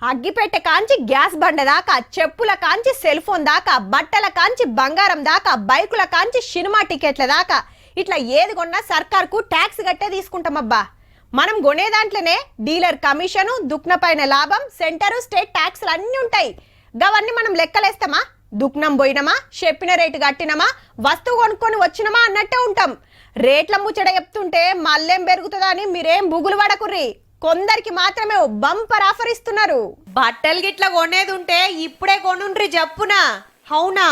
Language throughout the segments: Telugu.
అగ్గిపెట్టె కాంచి గ్యాస్ బండ దాకా, చెప్పుల కాంచి సెల్ ఫోన్ దాకా, బట్టల కాంచి బంగారం దాకా, బైకుల కాంచి సినిమా టికెట్ల దాకా ఇట్లా ఏది కొన్నా సర్కార్కు ట్యాక్స్ కట్టే తీసుకుంటామబ్బా. మనం కొనే దాంట్లోనే డీలర్ కమిషను, దుక్నపైన లాభం, సెంటరు, స్టేట్ ట్యాక్స్లు అన్నీ ఉంటాయి. గవన్నీ మనం లెక్కలేస్తామా? దుక్నం పోయినమా, చెప్పిన రేటు కట్టినమా, వస్తువు కొనుక్కొని వచ్చినమా అన్నట్టే ఉంటాం. రేట్ల ముచ్చట చెప్తుంటే మళ్ళేం పెరుగుతుందా అని మీరేం బుగులు పడకుర్రి. కొందరికి మాత్రమే బంపర్ ఆఫర్ ఇస్తున్నారు. బట్టలు గిట్లా కొనేది ఉంటే ఇప్పుడే కొనుండ్రి జప్పునా. అవునా,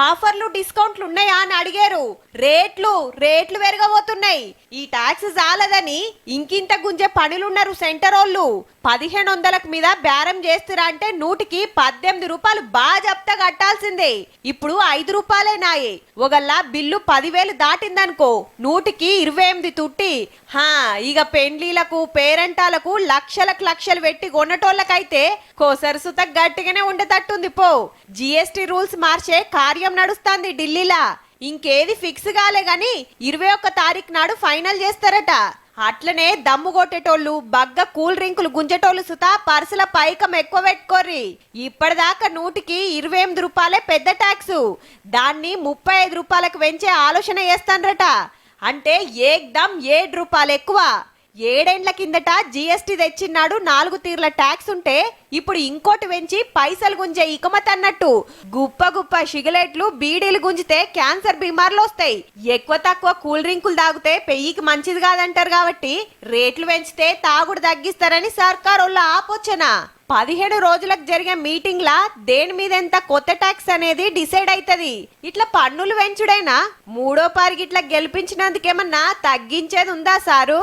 ఆఫర్లు డిస్కౌంట్లు ఉన్నాయా అని అడిగారు. రేట్లు పెరగబోతున్నాయి. ఈ ట్యాక్స్ చాలదని ఇంకింత గుంజే పనులున్నారు సెంటర్ వాళ్ళు. 1500 మీద బేరం చేస్తురా అంటే 100కి 18 రూపాయలు బాగా జప్తా కట్టాల్సిందే. ఇప్పుడు 5 రూపాయలేనాయే. ఒకళ్ళ బిల్లు 10,000 దాటిందనుకో 100కి 28 తుట్టి. ఇక పెండ్లీలకు, పేరెంటాలకు లక్షలు పెట్టి కొన్నటోళ్ళకైతే కోసరుసుత గట్టిగానే ఉండేటట్టుంది పో. జిఎస్టీ రూల్స్ మార్చే కార్యం నడుస్తాంది ఢిల్లీలా. ఇంకేది ఫిక్స్ కాలే గాని 21 తారీఖు నాడు ఫైనల్ చేస్తారట. అట్లనే దమ్ము కొట్టేటోళ్ళు, బగ్గ కూల్ డ్రింకులు గుంజేటోళ్ళు సుతా పర్సుల పైకం ఎక్కువ పెట్టుకోర్రి. ఇప్పటిదాకా 100కి 28 రూపాయలే పెద్ద ట్యాక్స్. దాన్ని 35 రూపాయలకు పెంచే ఆలోచన చేస్తాన్రట. అంటే ఏకదమ్ 7 రూపాయలు ఎక్కువ. 7 ఏండ్ల కిందట జిఎస్టీ తెచ్చిన్నాడు 4 తీర్ల ట్యాక్స్ ఉంటే ఇప్పుడు ఇంకోటి పెంచి పైసలు గుంజే ఇకమత్ అన్నట్టు. గుప్ప సిగరెట్లు, బీడీలు గుంజితే క్యాన్సర్ బీమార్లు వస్తాయి. ఎక్కువ తక్కువ కూల్ డ్రింకులు తాగితే పెయ్యికి మంచిది కాదంటారు కాబట్టి రేట్లు పెంచితే తాగుడు తగ్గిస్తారని సర్కార్ వాళ్ళ ఆపోచన. 17 రోజులకు జరిగే మీటింగ్ లా దేని మీద ఎంత కొత్త ట్యాక్స్ అనేది డిసైడ్ అవుతుంది. ఇట్లా పన్నులు పెంచుడైనా 3వ పారికి ఇట్లా గెలిపించినందుకేమన్నా తగ్గించేది ఉందా సారు?